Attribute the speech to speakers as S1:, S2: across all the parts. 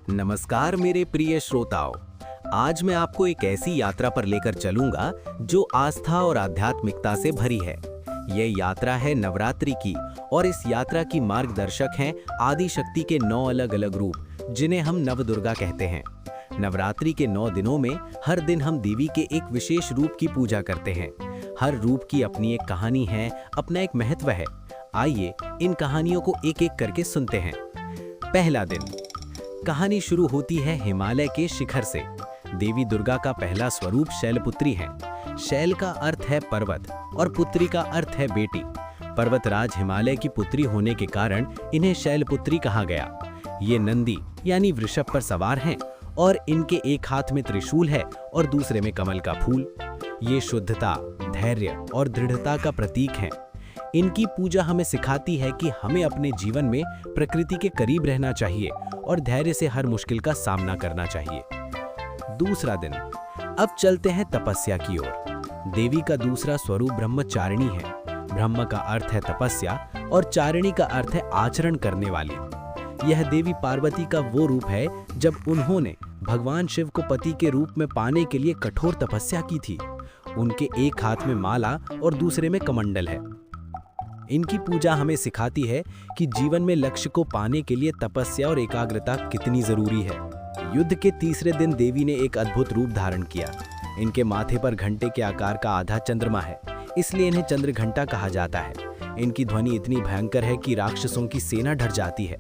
S1: नमस्कार मेरे प्रिय श्रोताओं। आज मैं आपको एक ऐसी यात्रा पर लेकर चलूंगा जो आस्था और आध्यात्मिकता से भरी है। यह यात्रा है नवरात्रि की और इस यात्रा की मार्गदर्शक हैं आदि शक्ति के 9 अलग-अलग रूप जिन्हें हम नवदुर्गा कहते हैं। नवरात्रि के 9 दिनों में हर दिन हम देवी के एक विशेष रूप की पूजा करते हैं। हर रूप की अपनी एक कहानी है, अपना एक महत्व है। आइए इन कहानियों को एक एक करके सुनते हैं। पहला दिन। कहानी शुरू होती है हिमालय के शिखर से। देवी दुर्गा का पहला स्वरूप शैलपुत्री है। शैल का अर्थ है पर्वत और पुत्री का अर्थ है बेटी। पर्वतराज हिमालय की पुत्री होने के कारण इन्हें शैलपुत्री कहा गया। ये नंदी यानी वृषभ पर सवार हैं और इनके एक हाथ में त्रिशूल है और दूसरे में कमल का फूल। ये शुद्धता, धैर्य और दृढ़ता का प्रतीक हैं। इनकी पूजा हमें सिखाती है कि हमें अपने जीवन में प्रकृति के करीब रहना चाहिए और धैर्य से हर मुश्किल का सामना करना चाहिए। दूसरा दिन। अब चलते हैं तपस्या की ओर। देवी का दूसरा स्वरूप ब्रह्मचारिणी है। ब्रह्म का अर्थ है तपस्या और चारिणी का अर्थ है आचरण करने वाली। यह देवी पार्वती का वो रूप है जब उन्होंने भगवान शिव को पति के रूप में पाने के लिए कठोर तपस्या की थी। उनके एक हाथ में माला और दूसरे में कमंडल है। इनकी पूजा हमें सिखाती है कि जीवन में लक्ष्य को पाने के लिए तपस्या और एकाग्रता कितनी जरूरी है। युद्ध के तीसरे दिन देवी ने एक अद्भुत रूप धारण किया। इनके माथे पर घंटे के आकार का आधा चंद्रमा है, इसलिए इन्हें चंद्र घंटा कहा जाता है। इनकी ध्वनि इतनी भयंकर है कि राक्षसों की सेना डर जाती है,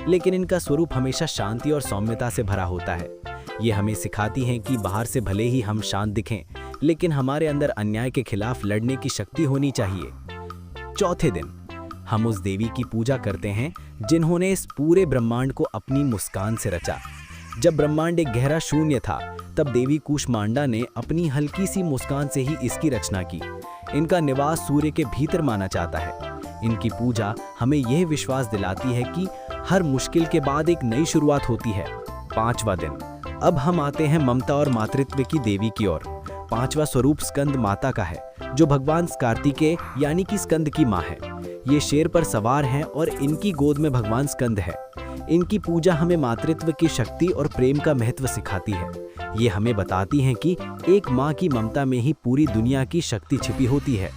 S1: लेकिन इनका स्वरूप हमेशा शांति और सौम्यता से भरा होता है। ये हमें सिखाती हैं कि बाहर से भले ही हम शांत दिखें, लेकिन हमारे अंदर अन्याय के खिलाफ लड़ने की शक्ति होनी चाहिए। चौथे दिन। हम उस देवी की पूजा करते हैं जिन्होंने इस पूरे ब्रह्मांड को अपनी मुस्कान से रचा। जब ब्रह्मांड एक गहरा शून्य था, तब देवी कूष्मांडा ने अपनी हल्की सी मुस्कान से ही इसकी रचना की। इनका निवास सूर्य के भीतर माना जाता है। इनकी पूजा हमें यह विश्वास दिलाती है कि हर मुश्किल के बाद एक नई शुरुआत होती है। पांचवा दिन। अब हम आते हैं ममता और मातृत्व की देवी की ओर। पांचवा स्वरूप स्कंद माता का है, जो भगवान कार्तिकेय यानी कि स्कंद की मां है। ये शेर पर सवार हैं और इनकी गोद में भगवान स्कंद है। इनकी पूजा हमें मातृत्व की शक्ति और प्रेम का महत्व सिखाती है। ये हमें बताती हैं कि एक मां की ममता में ही पूरी दुनिया की शक्ति छिपी होती है।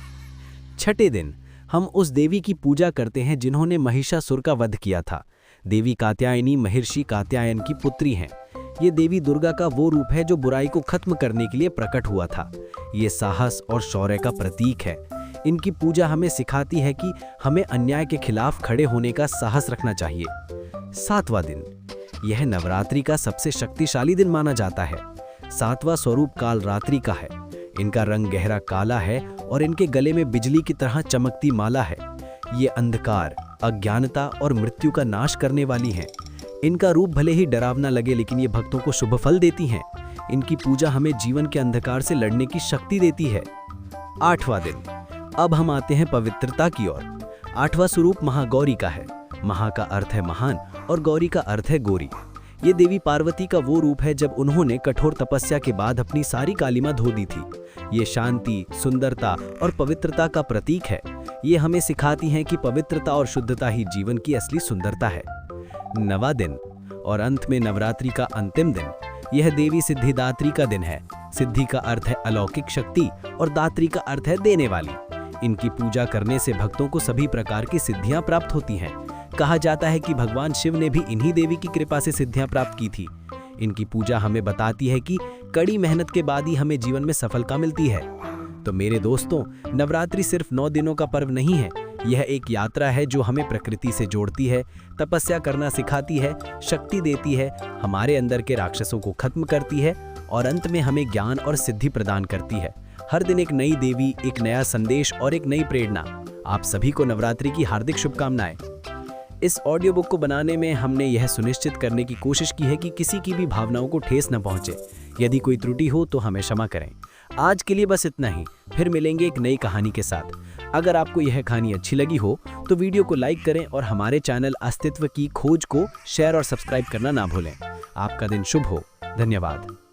S1: छठे दिन। हम उस देवी की पूजा करते हैं जिन्होंने महिषासुर का वध किया था। देवी कात्यायनी महर्षि कात्यायन की पुत्री हैं। ये देवी दुर्गा का वो रूप है जो बुराई को खत्म करने के लिए प्रकट हुआ था। ये साहस और शौर्य का प्रतीक है। इनकी पूजा हमें सिखाती है कि हमें अन्याय के खिलाफ खड़े होने का साहस रखना चाहिए। सातवां दिन। यह नवरात्रि का सबसे शक्तिशाली दिन माना जाता है। सातवां स्वरूप कालरात्रि का है। इनका रंग गहरा काला है और इनके गले में बिजली की तरह चमकती माला है। ये अंधकार, अज्ञानता और मृत्यु का नाश करने वाली हैं। इनका रूप भले ही डरावना लगे, लेकिन ये भक्तों को शुभ फल देती हैं। इनकी पूजा हमें जीवन के अंधकार से लड़ने की शक्ति देती है। आठवां दिन। अब हम आते हैं पवित्रता की ओर। आठवां स्वरूप महागौरी का है। महा का अर्थ है महान और गौरी का अर्थ है गोरी। ये देवी पार्वती का वो रूप है जब उन्होंने कठोर तपस्या के बाद अपनी सारी कालिमा धो दी थी। ये शांति, सुंदरता और पवित्रता का प्रतीक है। ये हमें सिखाती हैं कि पवित्रता और शुद्धता ही जीवन की असली सुंदरता है। नवा दिन और अंत में नवरात्रि का अंतिम दिन। यह देवी सिद्धिदात्री का दिन है। सिद्धि का अर्थ है अलौकिक शक्ति और दात्री का अर्थ है देने वाली। इनकी पूजा करने से भक्तों को सभी प्रकार की सिद्धियां प्राप्त होती हैं। कहा जाता है कि भगवान शिव ने भी इन्हीं देवी की कृपा से सिद्धियां प्राप्त की थी। इनकी पूजा हमें बताती है कि कड़ी मेहनत के बाद ही हमें जीवन में सफलता मिलती है। तो मेरे दोस्तों, नवरात्रि सिर्फ 9 दिनों का पर्व नहीं है। यह एक यात्रा है जो हमें प्रकृति से जोड़ती है, तपस्या करना सिखाती है, शक्ति देती है, हमारे अंदर के राक्षसों को खत्म करती है और अंत में हमें ज्ञान और सिद्धि प्रदान करती है। हर दिन एक नई देवी, एक नया संदेश और एक नई प्रेरणा। आप सभी को नवरात्रि की हार्दिक शुभकामनाएं। इस ऑडियो बुक को बनाने में हमने यह सुनिश्चित करने की कोशिश की है कि किसी की भी भावनाओं को ठेस न पहुंचे। यदि कोई त्रुटि हो तो हमें क्षमा करें। आज के लिए बस इतना ही। फिर मिलेंगे एक नई कहानी के साथ। अगर आपको यह कहानी अच्छी लगी हो तो वीडियो को लाइक करें और हमारे चैनल अस्तित्व की खोज को शेयर और सब्सक्राइब करना ना भूलें। आपका दिन शुभ हो। धन्यवाद।